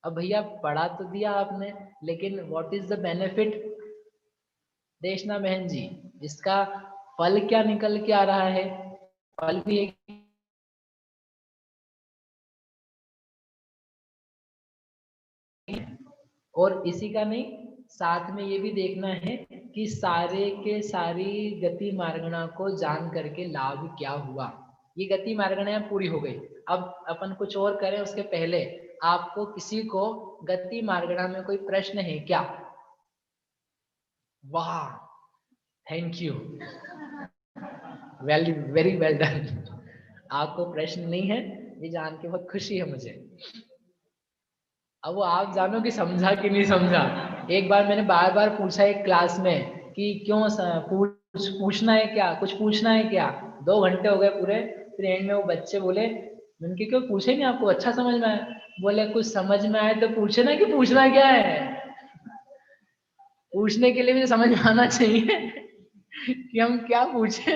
अब भैया पढ़ा तो दिया आपने, लेकिन व्हाट इज द बेनिफिट? देशना बहन जी, इसका फल क्या निकल के आ रहा है? फल भी एक, और इसी का नहीं, साथ में ये भी देखना है कि सारे के सारी गति मार्गणा को जान करके लाभ क्या हुआ। ये गति मार्गणा पूरी हो गई। अब अपन कुछ और करें उसके पहले आपको किसी को गति मार्गणा में कोई प्रश्न है क्या? वाह, thank you, very very well done. आपको प्रश्न नहीं है, ये जान के बहुत खुशी है मुझे। अब वो आप जानो कि समझा कि नहीं समझा। एक बार मैंने बार बार पूछा एक क्लास में कि क्यों पूछना है क्या, कुछ पूछना है क्या। 2 घंटे हो गए पूरे, फिर एंड में वो बच्चे बोले, मैंने कहा क्यों पूछे नहीं, आपको अच्छा समझ में आया? बोले कुछ समझ में आए तो पूछे ना कि पूछना क्या है। पूछने के लिए भी तो समझ में आना चाहिए कि हम क्या पूछे।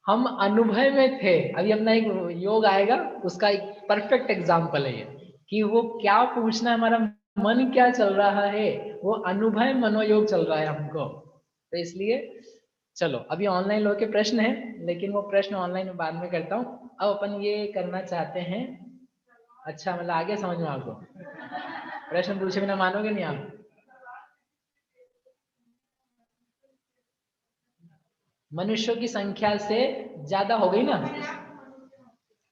हम अनुभव में थे। अभी अपना एक योग आएगा, उसका एक परफेक्ट एग्जाम्पल है ये, कि वो क्या पूछना है, हमारा मन क्या चल रहा है, वो अनुभव मनोयोग चल रहा है हमको। तो इसलिए चलो, अभी ऑनलाइन लोग के प्रश्न है, लेकिन वो प्रश्न ऑनलाइन में बाद में करता हूँ। अब अपन ये करना चाहते हैं, अच्छा मतलब आगे समझ में आपको? प्रश्न पूछे बिना मानोगे नहीं आप। मनुष्यों की संख्या से ज्यादा हो गई ना।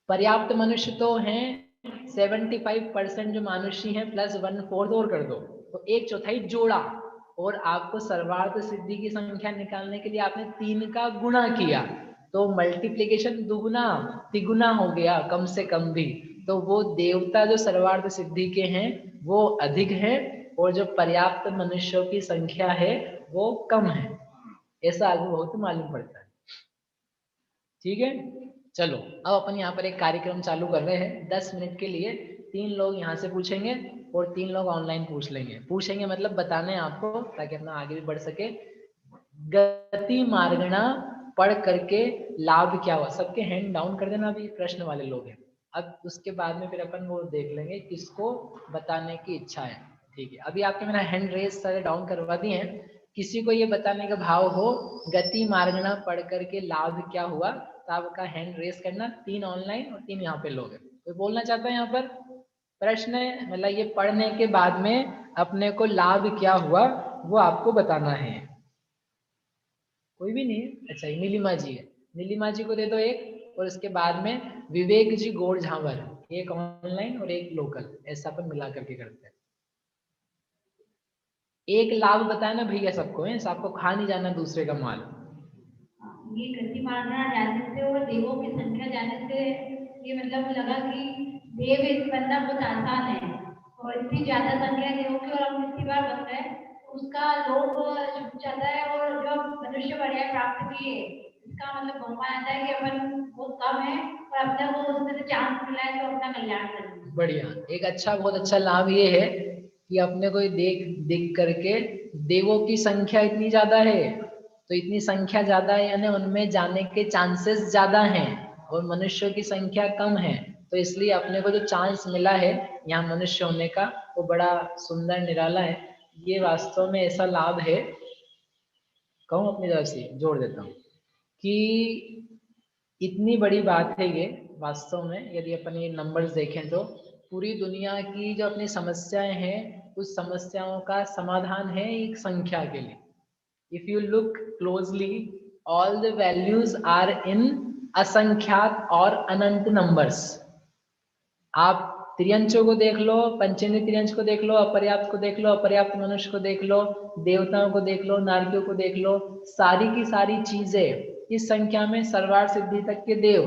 पर्याप्त मनुष्य तो हैं 75% जो मनुष्य हैं, प्लस 1/4 और कर दो तो 1/4 जोड़ा। और आपको सर्वार्थ सिद्धि की संख्या निकालने के लिए आपने 3 का गुणा किया, तो मल्टीप्लिकेशन दुगुना तिगुना हो गया कम से कम भी। तो वो देवता जो सर्वार्थ सिद्धि के हैं वो अधिक है, और जो पर्याप्त मनुष्यों की संख्या है वो कम है। ऐसा आपको बहुत मालूम पड़ता है। ठीक है, चलो अब अपन यहाँ पर एक कार्यक्रम चालू कर रहे हैं 10 मिनट के लिए। 3 लोग यहाँ से पूछेंगे और 3 लोग ऑनलाइन पूछेंगे मतलब बताने आपको, ताकि अपना आगे भी बढ़ सके। गति मार्गणा पढ़ करके लाभ क्या हुआ, सबके हैंड डाउन कर देना, अभी प्रश्न वाले लोग हैं। अब उसके बाद में फिर अपन वो देख लेंगे किसको बताने की इच्छा है। ठीक है, अभी आपके मैंने हैंड रेस सारे डाउन करवा दिए हैं। किसी को ये बताने का भाव हो गति मार्गणा पढ़ करके लाभ क्या हुआ, तो आपका हैंड रेस करना। 3 ऑनलाइन और 3 यहाँ पे लोग हैं। कोई बोलना चाहता है यहाँ पर? प्रश्न है मतलब ये पढ़ने के बाद में अपने को लाभ क्या हुआ वो आपको बताना है। कोई भी नहीं है? अच्छा, ये नीलिमा जी है, नीलिमा जी को दे दो एक। और उसके बाद में विवेक जी गोड़ झावर, एक ऑनलाइन और एक लोकल, ऐसा अपन मिला करके करते हैं। एक लाभ बताया ना भैया सबको है, सबको खा नहीं जाना दूसरे का माल। ये गति मारना जानने से और देवों की संख्या जानने से ये मतलब लगा कि देव बनना बहुत आसान है, और इतनी ज्यादा संख्या देवों की और हम इतनी बार बन रहे हैं, उसका लोभ छुप जाता है। और जो मनुष्य पर्याय प्राप्त किए इसका मतलब बहुमान आता है कि अपन बहुत कम है और अपने को उसमें से चांस मिला है तो अपना कल्याण करना। बढ़िया, एक अच्छा बहुत अच्छा लाभ ये है कि अपने को देख देख करके देवों की संख्या इतनी ज्यादा है, तो इतनी संख्या ज्यादा है यानी उनमें जाने के चांसेस ज्यादा हैं, और मनुष्यों की संख्या कम है। तो इसलिए अपने को जो चांस मिला है यहाँ मनुष्य होने का वो बड़ा सुंदर निराला है। ये वास्तव में ऐसा लाभ है, कहूँ अपनी तरफ से जोड़ देता हूँ कि इतनी बड़ी बात है ये वास्तव में। यदि अपन ये नंबर्स देखें तो पूरी दुनिया की जो अपनी समस्याएं हैं उस समस्याओं का समाधान है एक संख्या के लिए। If you look closely, all the values are in असंख्यात और अनंत नंबर्स। आप त्रियंचों को देख लो, पंचेंद्रिय त्रियंच को देख लो, अपर्याप्त को देख लो, अपर्याप्त मनुष्य को देख लो, देवताओं को देख लो, नारकियों को देख लो, सारी की सारी चीजें इस संख्या में, सर्वार्थ सिद्धि तक के देव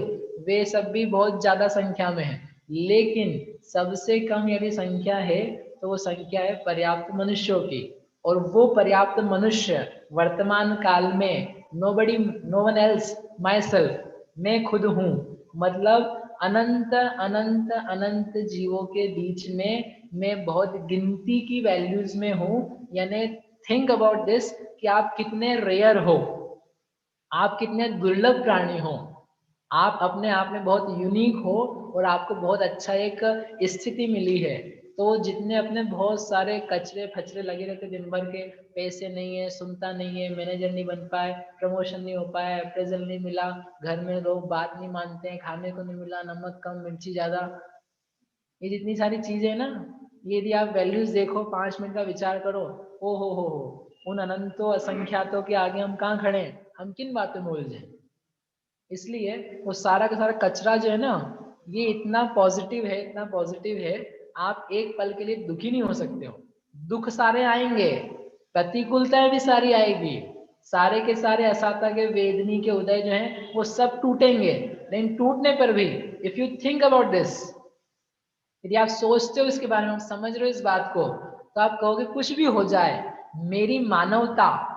वे सब भी बहुत ज्यादा संख्या में है। लेकिन सबसे कम यदि संख्या है तो वो संख्या है पर्याप्त मनुष्यों की। और वो पर्याप्त मनुष्य वर्तमान काल में nobody, no one else, myself, मैं खुद हूँ। मतलब अनंत अनंत अनंत जीवों के बीच में मैं बहुत गिनती की वैल्यूज में हूँ। यानी थिंक अबाउट दिस कि आप कितने रेयर हो, आप कितने दुर्लभ प्राणी हो, आप अपने आप में बहुत यूनिक हो और आपको बहुत अच्छा एक स्थिति मिली है। तो जितने अपने बहुत सारे कचरे फचरे लगे रहते दिन भर के, पैसे नहीं है, सुनता नहीं है, मैनेजर नहीं बन पाए, प्रमोशन नहीं हो पाया, अप्रेजल नहीं मिला, घर में लोग बात नहीं मानते हैं, खाने को नहीं मिला, नमक कम मिर्ची ज्यादा, ये जितनी सारी चीजें हैं ना, ये यदि आप वैल्यूज देखो, 5 मिनट का विचार करो, ओ हो, उन अनंतों असंख्यातों के आगे हम कहाँ खड़े हैं, हम किन बातों में उलझे। इसलिए वो सारा का सारा कचरा जो है ना, ये इतना पॉजिटिव है, इतना पॉजिटिव है, आप एक पल के लिए दुखी नहीं हो सकते हो। दुख सारे आएंगे, प्रतिकूलताएं भी सारी आएगी, सारे के सारे असाता के वेदनी के उदय जो है वो सब टूटेंगे, लेकिन टूटने पर भी if you think about this, यदि आप सोचते हो इसके बारे में, समझ रहे हो इस बात को, तो आप कहोगे कुछ भी हो जाए, मेरी मानवता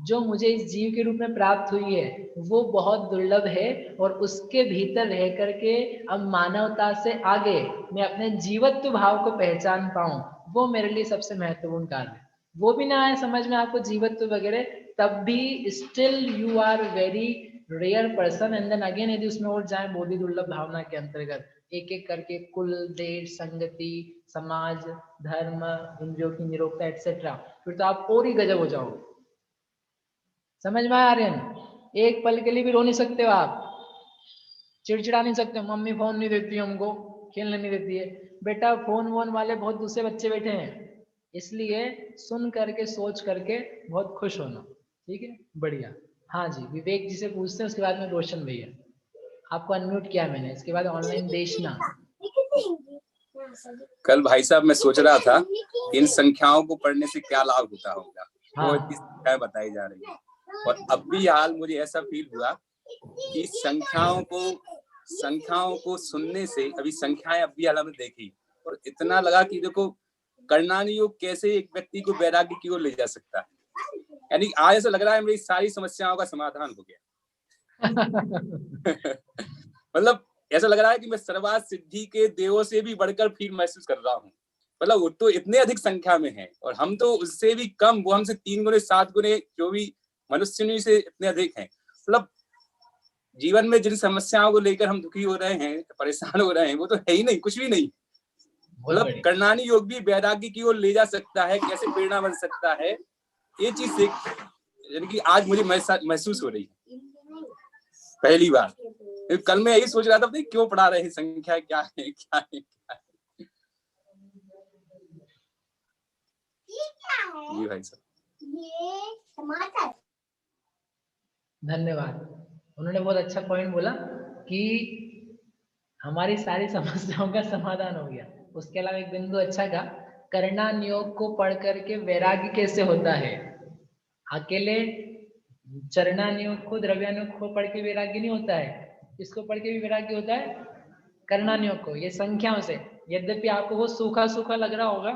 जो मुझे इस जीव के रूप में प्राप्त हुई है वो बहुत दुर्लभ है, और उसके भीतर रह करके अब मानवता से आगे मैं अपने जीवत्व भाव को पहचान पाऊं, वो मेरे लिए सबसे महत्वपूर्ण कार्य है। वो भी ना आए समझ में आपको जीवत्व वगैरह, तब भी still you are very rare person. And then again यदि उसमें और जाए बोधि दुर्लभ भावना के अंतर्गत, एक एक करके कुल, देश, संगति, समाज, धर्म, इंद्रियों की निरोगता एटसेट्रा, फिर तो आप और ही गजब हो जाओगे। समझ में आ रहे हैं? एक पल के लिए भी रो नहीं सकते हो आप, चिड़चिड़ा नहीं सकते, मम्मी फोन नहीं देती हमको, खेलने नहीं देती है, बेटा फोन वोन वाले बहुत दूसरे बच्चे बैठे हैं, इसलिए सुन करके सोच करके बहुत खुश होना। ठीक है, बढ़िया। हाँ जी, विवेक जी से पूछते हैं, उसके बाद में रोशन भैया, आपको अनम्यूट किया मैंने, इसके बाद ऑनलाइन देशना। कल भाई साहब मैं सोच रहा था इन संख्याओं को पढ़ने से क्या लाभ होता होगा, हाँ। इतनी संख्याएं बताई जा रही है, और अब भी हाल मुझे ऐसा फील हुआ कि संख्याओं को सुनने से, अभी संख्याएं अभी हाल हमने देखी और इतना लगा कि देखो कर्णानी योग कैसे एक व्यक्ति को वैराग्य की ओर ले जा सकता है। यानी आज ऐसा लग रहा है मेरी सारी समस्याओं का समाधान हो गया। मतलब ऐसा लग रहा है कि मैं सर्वात सिद्धि के देवों से भी बढ़कर फील महसूस कर रहा हूँ। मतलब वो तो इतने अधिक संख्या में है और हम तो उससे भी कम, वो हमसे 3 गुने 7 गुने जो भी मनुष्य से इतने अधिक हैं। मतलब जीवन में जिन समस्याओं को लेकर हम दुखी हो रहे हैं, परेशान हो रहे हैं, वो तो है ही नहीं, कुछ भी नहीं। मतलब कर्णानी योग भी वैराग्य की ओर ले जा सकता है, कैसे प्रेरणा बन सकता है, ये चीज से यानी कि आज मुझे महसूस हो रही है पहली बार। कल मैं यही सोच रहा था क्यों पढ़ा रहे हैं, संख्या क्या है क्या है क्या है। जी भाई साहब, धन्यवाद। उन्होंने बहुत अच्छा पॉइंट बोला कि हमारी सारी समस्याओं का समाधान हो गया। उसके अलावा एक बिंदु अच्छा का, कर्णान योग को पढ़ करके वैराग्य कैसे होता है। अकेले चरणान योग को, द्रव्यान योग को पढ़ के वैराग्य नहीं होता है, इसको पढ़ के भी वैराग्य होता है, कर्णान योग को, ये संख्याओं से। यद्यपि आपको वो सूखा सूखा लग रहा होगा,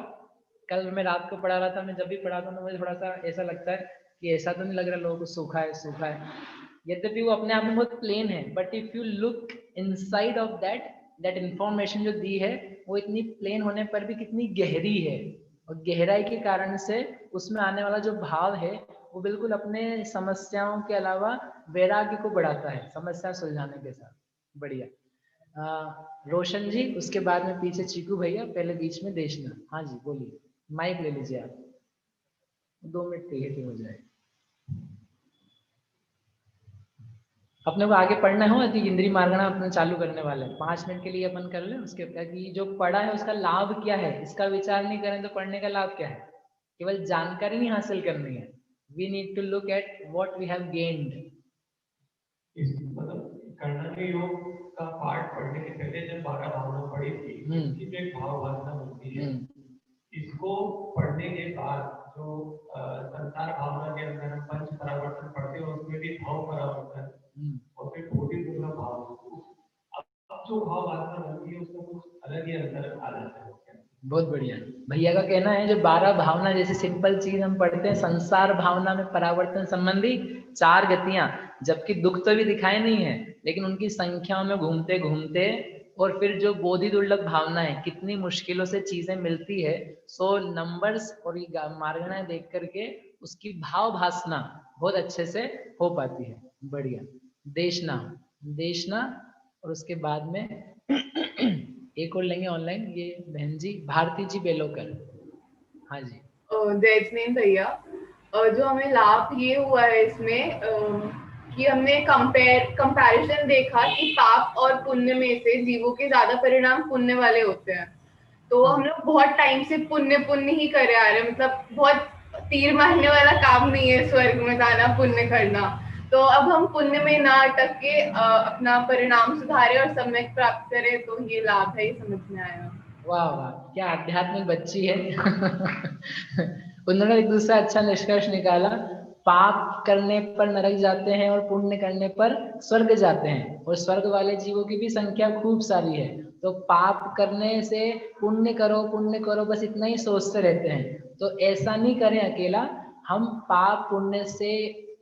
कल मैं रात को पढ़ा रहा था, मैं जब भी पढ़ाता हूँ मुझे थोड़ा सा ऐसा लगता है कि ऐसा तो नहीं लग रहा लोगों को सूखा है सूखा है, यद्यपि वो अपने आप में बहुत प्लेन है, but if you look inside of that information जो दी है वो इतनी प्लेन होने पर भी कितनी गहरी है, और गहराई के कारण से उसमें आने वाला जो भाव है वो बिल्कुल अपने समस्याओं के अलावा वैराग्य को बढ़ाता है, समस्या सुलझाने के साथ। बढ़िया। रोशन जी, उसके बाद में पीछे चीकू भैया, पहले बीच में देशना। हाँ जी बोलिए, माइक ले लीजिए आप, 2 मिनट क्रिएटिव हो जाए। अपने को आगे पढ़ना हो तो इंद्री मार्गना अपने चालू करने वाले हैं, 5 मिनट के लिए अपन कर लें, उसके बाद कि जो पढ़ा है उसका लाभ क्या है, इसका विचार नहीं करें तो पढ़ने का लाभ क्या है। केवल जानकारी नहीं हासिल करनी है, we need to look at what we have gained. मतलब कर्णानी योग का पाठ पढ़ने के पहले जब 12 भावना पढ़ी थी, इसकी जो एक भाव भावना होती है, इसको पढ़ने के बाद जो संसार भावना के अंदर हम पंच परावर्तन पढ़ते हैं, उसमें भी भाव परावर्तन और फिर बोधि दुर्लभ भाव, अब जो भाव भावना बनती है उसमें कुछ अलग ही अंतर आ जाता है। बहुत बढ़िया। भैया का कहना है जो 12 भावना जैसे सिंपल चीज हम पढ़ते हैं, संसार भावना में परावर्तन संबंधी 4 गतियां, जबकि दुख तो भी दिखाए नहीं है, लेकिन उनकी संख्याओं में घूमते घूमते, और फिर जो बोधि दुर्लभ भावना है, कितनी मुश्किलों से चीजें मिलती है, सो नंबर्स और ये मार्गणाएं देख करके उसकी भाव भासना बहुत अच्छे से हो पाती है। बढ़िया। देशना, देशना और उसके बाद में एक और लेंगे ऑनलाइन, ये बहन जी भारती जी बेलोकर। हाँ जी। जय जिनेंद्र भैया, जो हमें लाभ ये हुआ है इसमें कि हमने कंपैरिजन देखा कि पाप और पुण्य में से जीवों के ज्यादा परिणाम पुण्य वाले होते हैं। तो हम लोग बहुत टाइम से पुण्य ही करे आ रहे हैं, मतलब बहुत तीर मारने वाला काम नहीं है स्वर्ग में जाना, पुण्य करना। तो अब हम पुण्य में ना अटक के अपना परिणाम सुधारे और सम्यक प्राप्त करें, तो ये लाभ है, ये समझ में आया। वाह वाह, क्या आध्यात्मिक बच्ची है। उन्होंने एक दूसरा अच्छा निष्कर्ष निकाला, पाप करने पर नरक जाते हैं और पुण्य करने पर स्वर्ग जाते हैं, और स्वर्ग वाले जीवों की भी संख्या खूब सारी है। तो पाप करने से पुण्य करो बस इतना ही सोचते रहते हैं। तो ऐसा नहीं करें अकेला, हम पाप पुण्य से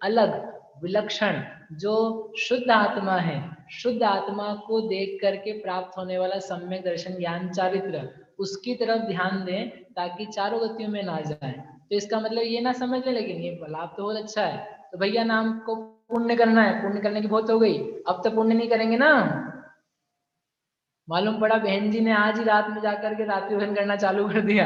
अलग विलक्षण जो शुद्ध आत्मा है, शुद्ध आत्मा को देख करके प्राप्त होने वाला सम्यक दर्शन ज्ञान चारित्र, उसकी तरफ ध्यान दें ताकि चारों गतियों में ना जाए। तो इसका मतलब ये ना समझ ले, लेकिन ये लाभ तो बहुत अच्छा है, तो भैया नाम को पुण्य करना है, पुण्य करने की बहुत हो गई, अब तो पुण्य नहीं करेंगे ना। मालूम पड़ा बहन जी ने आज ही रात में जाकर के रात्रि भोजन करना चालू कर दिया।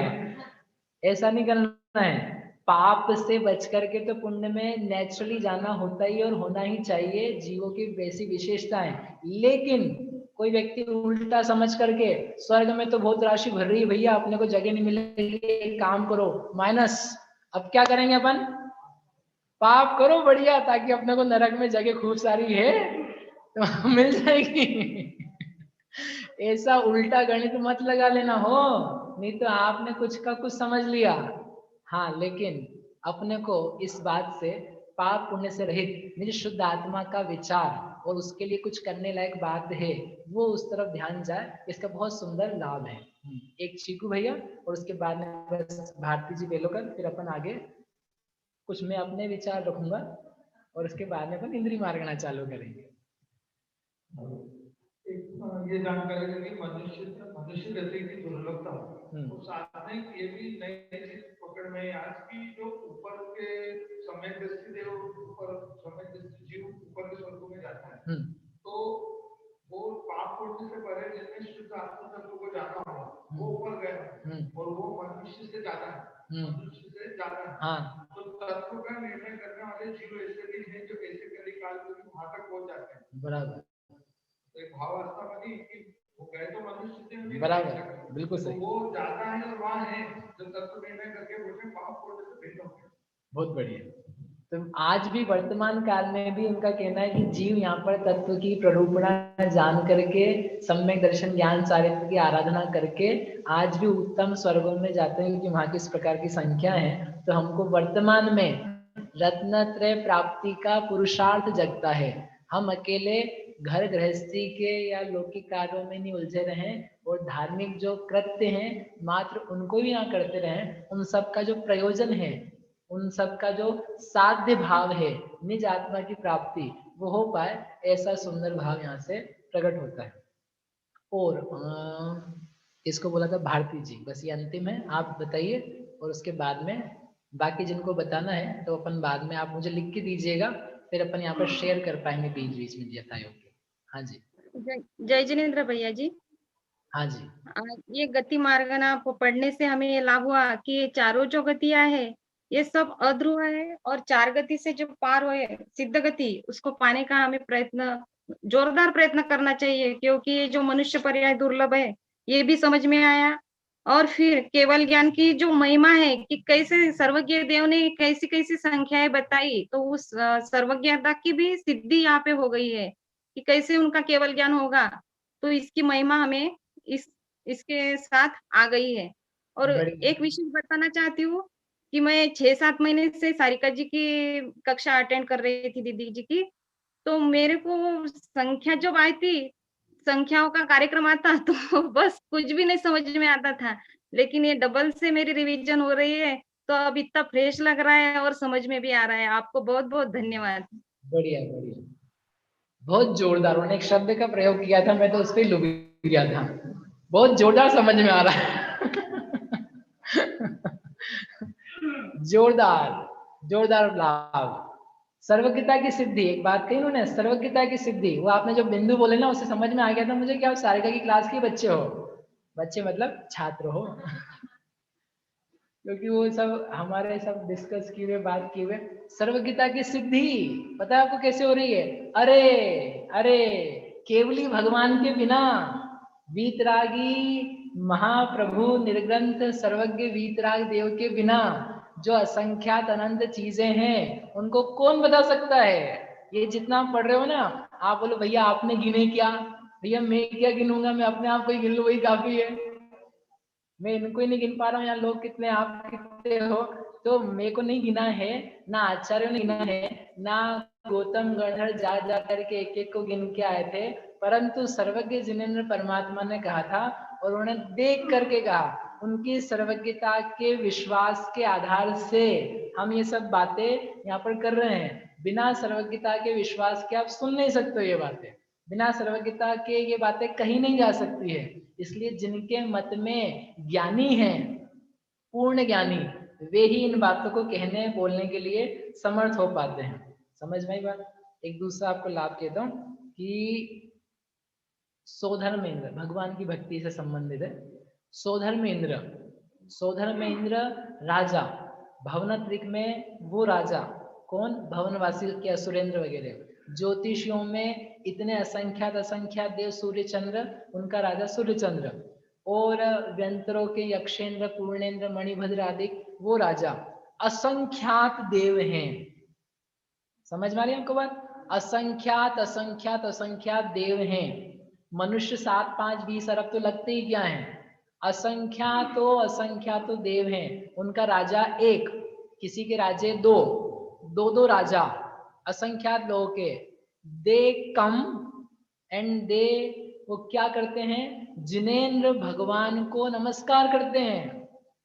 ऐसा नहीं करना है, पाप से बच करके तो पुण्य में नेचुरली जाना होता ही और होना ही चाहिए, जीवों की वैसी विशेषता है। लेकिन कोई व्यक्ति उल्टा समझ करके स्वर्ग में तो बहुत राशि भर रही है भैया, अपने को जगह नहीं मिलेगी, एक काम करो माइनस, अब क्या करेंगे अपन, पाप करो बढ़िया, ताकि अपने को नरक में जगह खूब सारी है तो मिल जाएगी। ऐसा उल्टा गणित मत लगा लेना हो, नहीं तो आपने कुछ का कुछ समझ लिया। हाँ, लेकिन अपने को इस बात से पाप पुण्य से रहित निज शुद्ध आत्मा का विचार और उसके लिए कुछ करने लायक बात है, वो उस तरफ ध्यान जाए, इसका बहुत सुंदर लाभ है। एक चीकू भैया और उसके बाद में बस भारती जी बेलोकर, फिर अपन आगे कुछ मैं अपने विचार रखूंगा और उसके बाद में अपन इंद्री मार्गना चालू करेंगे। ये जानकारी है कि मनुष्य गति की दुर्लभता और साथ में ये भी नई चीज पकड़ में आज की जो ऊपर के समय दृष्टि देव ऊपर समय दृष्टि जीव ऊपर के स्वर्गों में जाता है, तो वो पाप पुण्य से परे जिसमें शुद्ध आत्म तत्व को जाना होगा वो ऊपर गया और वो मनुष्य से ज्यादा है, मनुष्य से ज्यादा है। हाँ। तो तत्व का निर्णय करने वाले जीव ऐसे भी हैं जो ऐसे कलिकाल में वहां तक पहुंच जाते हैं। बराबर। एक भावावस्था बनी कि वो गए तो मनुष्य से, बराबर, बिल्कुल सही। तो वो जाता है और वहाँ है जो तत्व निर्णय करके उसमें पाप पुण्य से भिन्न हो गए। बहुत बढ़िया। तो आज भी वर्तमान काल में भी उनका कहना है कि जीव यहाँ पर तत्व की प्ररूपणा जान करके सम्यक दर्शन ज्ञान चारित्र की आराधना करके आज भी उत्तम स्वर्गों में जाते हैं, क्योंकि वहाँ किस प्रकार की संख्या है। तो हमको वर्तमान में रत्नत्रय प्राप्ति का पुरुषार्थ जगता है। हम अकेले घर गृहस्थी के या लौकिक कार्यों में नहीं उलझे रहें और धार्मिक जो कृत्य हैं मात्र उनको भी ना करते रहें, उन सब का जो प्रयोजन है, उन सब का जो साध्य भाव है निज आत्मा की प्राप्ति, वो हो पाए, ऐसा सुंदर भाव यहाँ से प्रकट होता है। और इसको बोला था भारती जी, बस ये अंतिम है, आप बताइए और उसके बाद में बाकी जिनको बताना है तो अपन बाद में आप मुझे लिख के दीजिएगा, फिर अपन यहाँ पर शेयर कर पाएंगे बीच बीच में यथायोग्य। हाँ जी। जय जिनेंद्र भैया जी। हाँ जी। ये गति मार्गना पढ़ने से हमें ये लाभ हुआ कि ये चारों जो गतियां है ये सब अध्रुव है, और चार गति से जो पार हुए सिद्ध गति उसको पाने का हमें जोरदार प्रयत्न करना चाहिए, क्योंकि ये जो मनुष्य पर्याय दुर्लभ है ये भी समझ में आया। और फिर केवल ज्ञान की जो महिमा है कि कैसे सर्वज्ञ देव ने कैसी कैसी संख्याएं बताई, तो उस सर्वज्ञता की भी सिद्धि यहाँ पे हो गई है कि कैसे उनका केवल ज्ञान होगा। तो इसकी महिमा हमें इसके साथ आ गई है। और एक विषय बताना चाहती हूँ कि मैं 6-7 महीने से सारिका जी की कक्षा अटेंड कर रही थी दीदी जी की, तो मेरे को संख्या जब आई थी, संख्याओं का कार्यक्रम आता तो बस कुछ भी नहीं समझ में आता था, लेकिन ये डबल से मेरी रिवीजन हो रही है तो अब इतना फ्रेश लग रहा है और समझ में भी आ रहा है। आपको बहुत बहुत धन्यवाद। बढ़िया बढ़िया, बहुत जोरदार। उन्होंने एक शब्द का प्रयोग किया था, मैं तो उस पर लुभ गया था, बहुत जोरदार समझ में आ रहा है। जोरदार जोरदार लाभ। सर्वज्ञता की सिद्धि, एक बात कही उन्होंने, सर्वज्ञता की सिद्धि। वो आपने जो बिंदु बोले ना, उससे समझ में आ गया था मुझे कि आप सारिका की क्लास के बच्चे हो। बच्चे मतलब छात्र हो क्योंकि वो सब हमारे सब डिस्कस किए हुए, बात किए हुए। सर्वज्ञता की सिद्धि पता है आपको कैसे हो रही है? अरे अरे केवली भगवान के बिना, वीतरागी महाप्रभु निर्ग्रंथ सर्वज्ञ वीतराग देव के बिना जो असंख्यात अनंत चीजें हैं उनको कौन बता सकता है? ये जितना आप पढ़ रहे हो ना, आप बोलो भैया आपने गिने क्या? भैया मैं क्या गिनूंगा, मैं अपने आप को ही गिन लूं, वही काफी है। मैं इनको ही नहीं गिन पा रहा हूँ, यहाँ लोग कितने, आप कितने हो, तो मेरे को नहीं गिना है, ना आचार्यों ने गिना है, ना गौतम गणधर जा जा करके एक एक को गिन के आए थे, परंतु सर्वज्ञ जिनेंद्र परमात्मा ने कहा था और उन्होंने देख करके कहा। उनकी सर्वज्ञता के विश्वास के आधार से हम ये सब बातें यहाँ पर कर रहे हैं। बिना सर्वज्ञता के विश्वास के आप सुन नहीं सकते हो ये बातें, बिना सर्वज्ञता के ये बातें कहीं नहीं जा सकती है। इसलिए जिनके मत में ज्ञानी हैं, पूर्ण ज्ञानी, वे ही इन बातों को कहने बोलने के लिए समर्थ हो पाते हैं। समझ में आई बात? एक दूसरा आपको लाभ कहता हूँ कि सौधर्मेंद्र भगवान की भक्ति से संबंधित है। सौधर्मेंद्र, सौधर्मेंद्र राजा, भवनत्रिक में वो राजा कौन? भवनवासी के असुरेंद्र वगैरह। ज्योतिषियों में इतने असंख्यात असंख्यात देव, सूर्य चंद्र, उनका राजा सूर्य चंद्र, और व्यंतरों के यक्षेंद्र, पूर्णेंद्र, मणिभद्र आदि वो राजा, असंख्यात देव हैं। समझ में आ रही है आपको बात? असंख्यात असंख्यात असंख्यात देव हैं। मनुष्य 7, 5, 20 अरब तो लगते ही क्या हैं, असंख्यातो देव हैं। उनका राजा एक, किसी के राजे दो, दो राजा, असंख्यात लोगों के। दे कम एंड दे, वो क्या करते हैं? जिनेंद्र भगवान को नमस्कार करते हैं,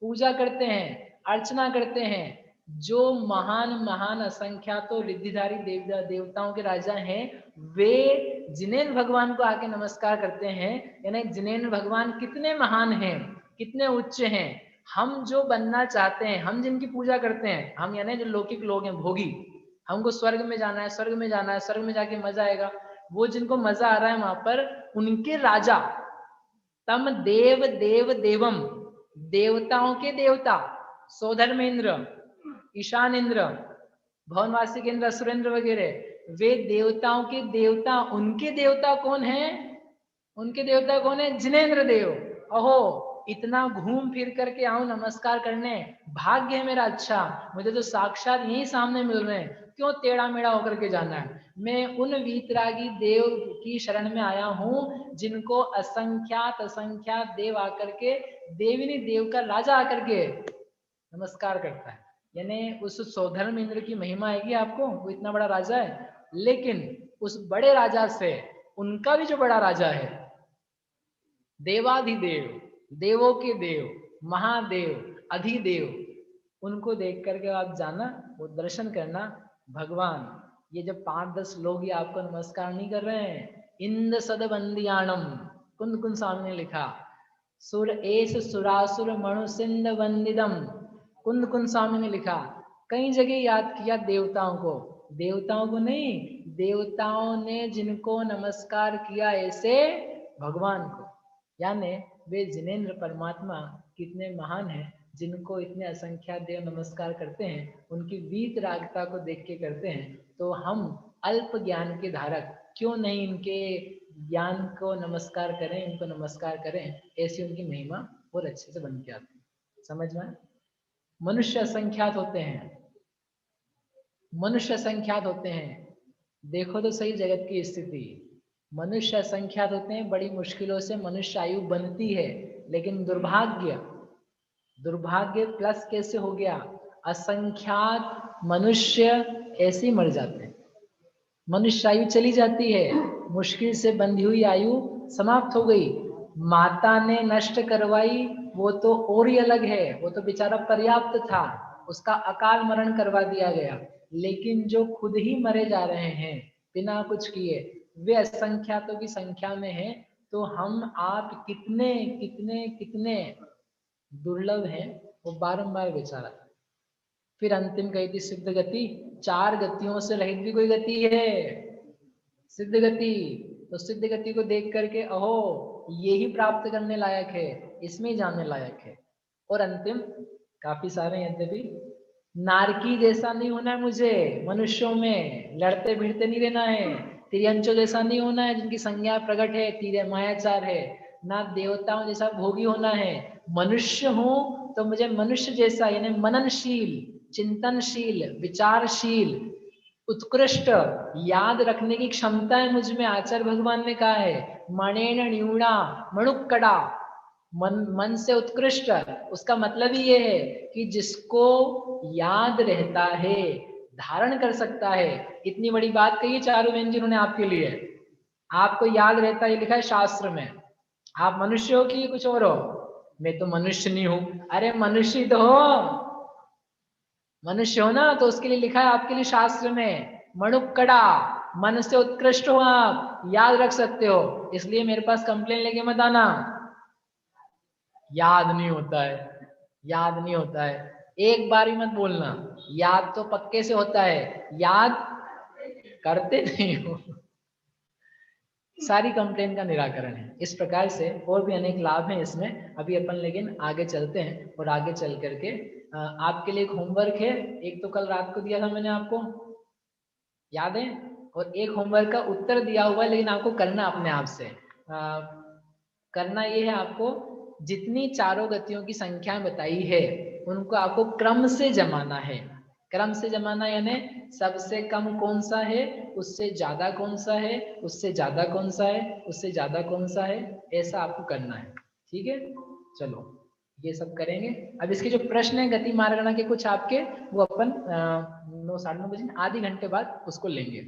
पूजा करते हैं, अर्चना करते हैं। जो महान महान असंख्यातो रिद्धिधारी देवताओं के राजा हैं, वे जिनेंद्र भगवान को आके नमस्कार करते हैं। यानी जिनेंद्र भगवान कितने महान हैं, कितने उच्च हैं। हम जो बनना चाहते हैं, हम जिनकी पूजा करते हैं, हम यानी जो लौकिक लोग हैं, भोगी, हमको स्वर्ग में जाना है, स्वर्ग में जाना है, स्वर्ग में जाके मजा आएगा, वो जिनको मजा आ रहा है वहां पर, उनके राजा तम देव देव देवम, देवताओं के देवता, सौधर्मेंद्र, ईशानेंद्र, भवनवासी के इंद्र, सुरेंद्र वगैरह, वे देवताओं के देवता, उनके देवता कौन है? उनके देवता कौन है? जिनेंद्र देव। अहो इतना घूम फिर करके आऊं नमस्कार करने, भाग्य है मेरा अच्छा, मुझे तो साक्षात यही सामने मिल रहे हैं, क्यों टेढ़ा मेढ़ा होकर के जाना है? मैं उन वीतरागी देव की शरण में आया हूं जिनको असंख्यात असंख्यात देव आकर के, देविनी देव का राजा आकर के नमस्कार करता है। यानी उस सौधर्म इंद्र की महिमा आएगी आपको, वो इतना बड़ा राजा है। लेकिन उस बड़े राजा से उनका भी जो बड़ा राजा है, देवाधिदेव, देवों के देव, महादेव, अधिदेव, उनको देख करके आप जाना, वो दर्शन करना। भगवान ये जब 5-10 लोग ही आपको नमस्कार नहीं कर रहे हैं, इंद सदबंदियाणम, कुंद कुंद स्वामी ने लिखा, सुर एस सुरासुर मणुसिंद वंदिदम, कुंद कुंद स्वामी ने लिखा। कई जगह याद किया देवताओं को, देवताओं को नहीं, देवताओं ने जिनको नमस्कार किया ऐसे भगवान को। यानी वे जिनेंद्र परमात्मा कितने महान हैं, जिनको इतने असंख्यात देव नमस्कार करते हैं, उनकी वीतरागता को देख के करते हैं। तो हम अल्प ज्ञान के धारक क्यों नहीं इनके ज्ञान को नमस्कार करें, इनको नमस्कार करें, ऐसी उनकी महिमा बहुत अच्छे से बन के आती है। समझ में? मनुष्य असंख्यात होते हैं, मनुष्य असंख्यात होते हैं। देखो तो सही जगत की स्थिति, मनुष्य असंख्यात होते हैं, बड़ी मुश्किलों से मनुष्य आयु बनती है, लेकिन दुर्भाग्य, दुर्भाग्य प्लस कैसे हो गया, असंख्यात मनुष्य ऐसे ही मर जाते हैं। मनुष्य आयु चली जाती है, मुश्किल से बंधी हुई आयु समाप्त हो गई। माता ने नष्ट करवाई वो तो और ही अलग है, वो तो बेचारा पर्याप्त था, उसका अकाल मरण करवा दिया गया। लेकिन जो खुद ही मरे जा रहे हैं बिना कुछ किए, वे असंख्यातों की संख्या में हैं। तो हम आप कितने कितने कितने दुर्लभ हैं, वो बारंबार बेचारा। फिर अंतिम कही थी सिद्ध गति, 4 गतियों से रहित भी कोई गति है, सिद्ध गति। तो सिद्ध गति को देख करके अहो ये ही प्राप्त करने लायक है, इसमें ही जानने लायक है। और अंतिम काफी सारे यद्यपि, नारकी जैसा नहीं होना है मुझे, मनुष्यों में लड़ते भिड़ते नहीं रहना है, तिर्यंचों जैसा नहीं होना है जिनकी संज्ञा प्रकट है, तीर मायाचार है, ना देवताओं जैसा भोगी होना है। मनुष्य हूं तो मुझे मनुष्य जैसा यानी मननशील, चिंतनशील, विचारशील, उत्कृष्ट याद रखने की क्षमता है मुझ में। आचार्य भगवान ने कहा है मणेन न्यूना मणुक्कड़ा, मन से उत्कृष्ट। उसका मतलब ही ये है कि जिसको याद रहता है, धारण कर सकता है। इतनी बड़ी बात कही चारुवेन जी ने आपके लिए, आपको याद रहता है, लिखा है शास्त्र में। आप मनुष्य हो कि कुछ और हो? मैं तो मनुष्य नहीं हूं। अरे मनुष्य तो हो, मनुष्य हो ना, तो उसके लिए लिखा है आपके लिए शास्त्र में मणुक्कड़ा, मन से उत्कृष्ट हो आप, याद रख सकते हो। इसलिए मेरे पास कंप्लेन लेके मत आना, याद नहीं होता है, याद नहीं होता है। एक बार ही मत बोलना, याद तो पक्के से होता है, याद करते नहीं हो। सारी कंप्लेन का निराकरण है। इस प्रकार से और भी अनेक लाभ हैं इसमें। अभी अपन लेकिन आगे चलते हैं और आगे चल करके आपके लिए एक होमवर्क है। एक तो कल रात को दिया था मैंने आपको, याद है? और एक होमवर्क का उत्तर दिया हुआ है, लेकिन आपको करना अपने आप से। करना ये है आपको, जितनी चारों गतियों की संख्या बताई है उनको आपको क्रम से जमाना है। क्रम से जमाना यानी सबसे कम कौन सा है, उससे ज्यादा कौन सा है, उससे ज्यादा कौन सा है, उससे ज्यादा कौन सा है, ऐसा आपको करना है। ठीक है, चलो ये सब करेंगे। अब इसके जो प्रश्न है गति मार्गणा के कुछ आपके, वो अपन 9 साढ़े 9 बजे आधे घंटे बाद उसको लेंगे।